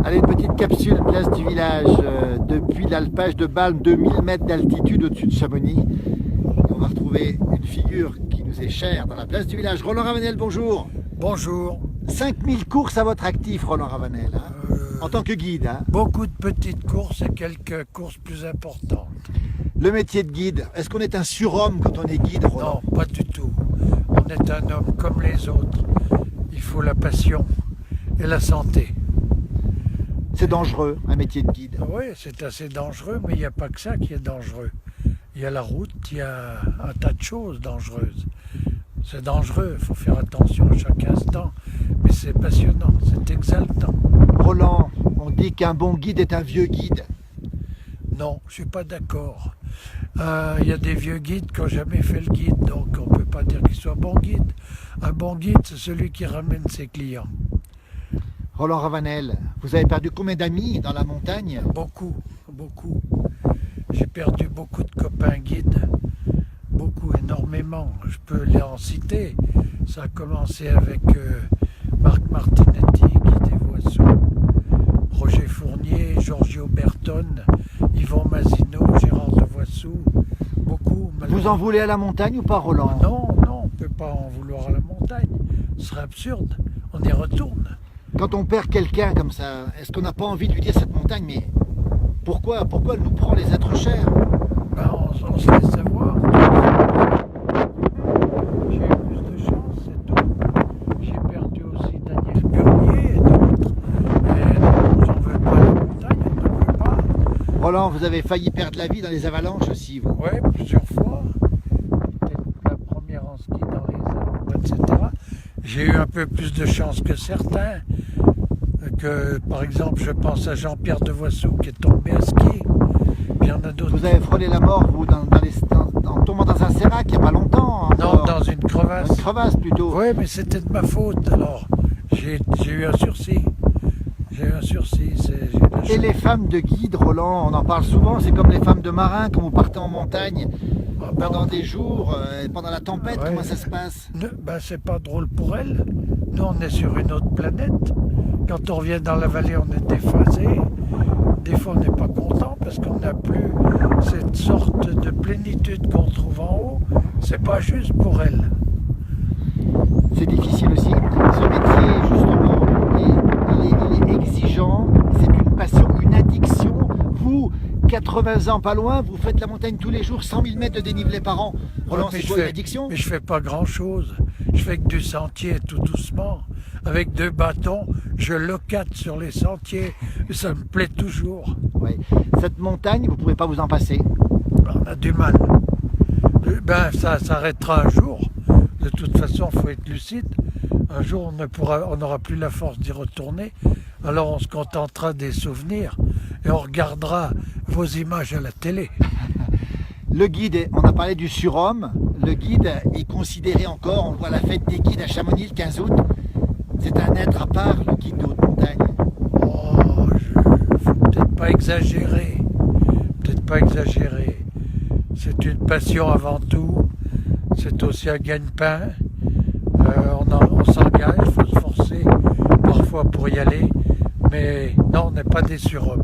Allez, une petite capsule place du village depuis l'alpage de Balme, 2000 mètres d'altitude au-dessus de Chamonix. Et on va retrouver une figure qui nous est chère dans la place du village. Roland Ravenel, bonjour. Bonjour. 5000 courses à votre actif, Roland Ravenel, hein, en tant que guide. Hein. Beaucoup de petites courses et quelques courses plus importantes. Le métier de guide, est-ce qu'on est un surhomme quand on est guide, Roland? Non, pas du tout. On est un homme comme les autres. Il faut la passion et la santé. C'est dangereux, un métier de guide. Oui, c'est assez dangereux, mais il n'y a pas que ça qui est dangereux. Il y a la route, il y a un tas de choses dangereuses. C'est dangereux, il faut faire attention à chaque instant, mais c'est passionnant, c'est exaltant. Roland, on dit qu'un bon guide est un vieux guide. Non, je ne suis pas d'accord. Il y a des vieux guides qui n'ont jamais fait le guide, donc on ne peut pas dire qu'ils soient bons guides. Un bon guide, c'est celui qui ramène ses clients. Roland Ravenel, vous avez perdu combien d'amis dans la montagne? Beaucoup, beaucoup. J'ai perdu beaucoup de copains guides. Beaucoup, énormément. Je peux les en citer. Ça a commencé avec Marc Martinetti, Guy Desvoisseaux, Roger Fournier, Giorgio Bertone, Yvon Mazzino, Gérard Devoissou. Beaucoup. Vous en voulez à la montagne ou pas, Roland? Non, non, on ne peut pas en vouloir à la montagne. Ce serait absurde. On y retourne. Quand on perd quelqu'un comme ça, est-ce qu'on n'a pas envie de lui dire cette montagne, mais pourquoi elle nous prend les êtres chers? Ben, on se laisse savoir. J'ai eu plus de chance, c'est tout. J'ai perdu aussi Daniel Burnier et d'autres. Et j'en veux pas à la montagne, on ne veut pas. Roland, vous avez failli perdre la vie dans les avalanches aussi, vous. Oui, plusieurs fois. J'étais la première en ski dans les arbres, etc. J'ai eu un peu plus de chance que certains. Par exemple, je pense à Jean-Pierre Devoissou qui est tombé à ski. Il y en a d'autres. Vous avez frôlé la mort, vous, en tombant dans un sérac il n'y a pas longtemps. Non, dans une crevasse. Une crevasse, plutôt. Oui, mais c'était de ma faute. Alors, j'ai eu un sursis. J'ai eu un sursis. Et les femmes de guide, Roland, on en parle souvent, c'est comme les femmes de marins quand vous partez en montagne pendant des jours, pendant la tempête, ouais. Comment ça se passe? C'est pas drôle pour elles. Nous, on est sur une autre planète. Quand on revient dans la vallée, on est déphasé. Des fois, on n'est pas content parce qu'on n'a plus cette sorte de plénitude qu'on trouve en haut. C'est pas juste pour elles. C'est difficile aussi. Ce métier, justement, il est exigeant. C'est une passion, une addiction. Vous, 80 ans pas loin, vous faites la montagne tous les jours, 100 000 mètres de dénivelé par an. Roland, c'est quoi une addiction? Mais je fais pas grand-chose. Je fais que du sentier tout doucement. Avec 2 bâtons, je locate sur les sentiers. Ça me plaît toujours. Oui. Cette montagne, vous ne pouvez pas vous en passer. On a du mal. Ça s'arrêtera un jour. De toute façon, il faut être lucide. Un jour, on n'aura plus la force d'y retourner. Alors, on se contentera des souvenirs et on regardera vos images à la télé. Le guide, on a parlé du surhomme. Le guide est considéré encore, on voit la fête des guides à Chamonix le 15 août. C'est un être à part, le guide de haute montagne. Oh, faut peut-être pas exagérer. Peut-être pas exagérer. C'est une passion avant tout. C'est aussi un gagne-pain. On s'engage, il faut se forcer parfois pour y aller. Mais non, on n'est pas des surhommes.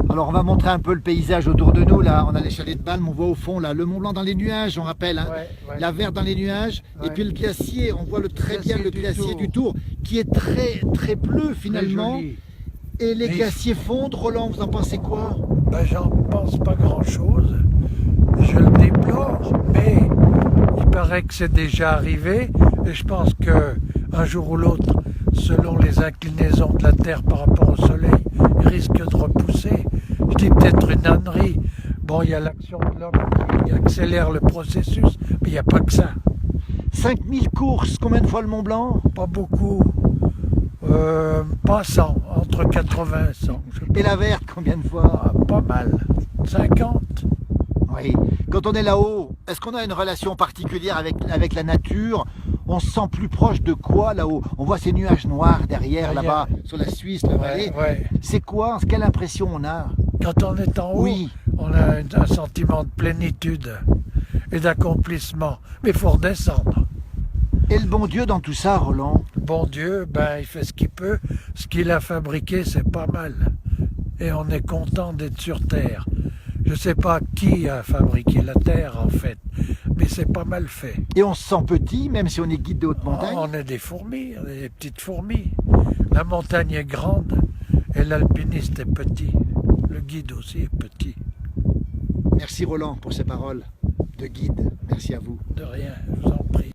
Alors on va montrer un peu le paysage autour de nous. Là, on a les chalets de Balme, on voit au fond là, le Mont Blanc dans les nuages, on rappelle. Hein, ouais. La Verte dans les nuages. Ouais. Et puis le glacier, on voit très bien le glacier du Tour, qui est très très bleu finalement. Et les glaciers fondent. Roland, vous en pensez quoi? J'en pense pas grand-chose. Je le déplore, mais il paraît que c'est déjà arrivé. Et je pense qu'un jour ou l'autre, selon les inclinaisons de la Terre par rapport au Soleil, il risque de repousser. Je dis peut-être une ânerie. Bon, il y a l'action de l'homme qui accélère le processus, mais il n'y a pas que ça. 5000 courses, combien de fois le Mont Blanc? Pas beaucoup. Pas 100, entre 80 et 100. Et la Verte, combien de fois? Pas mal, 50. Oui. Quand on est là-haut, est-ce qu'on a une relation particulière avec la nature? On se sent plus proche de quoi là-haut? On voit ces nuages noirs derrière, là-bas, sur la Suisse, la vallée. Ouais. C'est quoi? Quelle impression on a? Quand on est en haut, oui. On a un sentiment de plénitude et d'accomplissement. Mais il faut redescendre. Et le bon Dieu dans tout ça, Roland? bon Dieu, ben, il fait ce qu'il peut. Ce qu'il a fabriqué, c'est pas mal. Et on est content d'être sur Terre. Je ne sais pas qui a fabriqué la Terre, en fait, mais c'est pas mal fait. Et on se sent petit, même si on est guide de haute Oh, montagne. on est des fourmis, on est des petites fourmis. La montagne est grande et l'alpiniste est petit. Le guide aussi est petit. Merci Roland pour ces paroles de guide. Merci à vous. De rien, je vous en prie.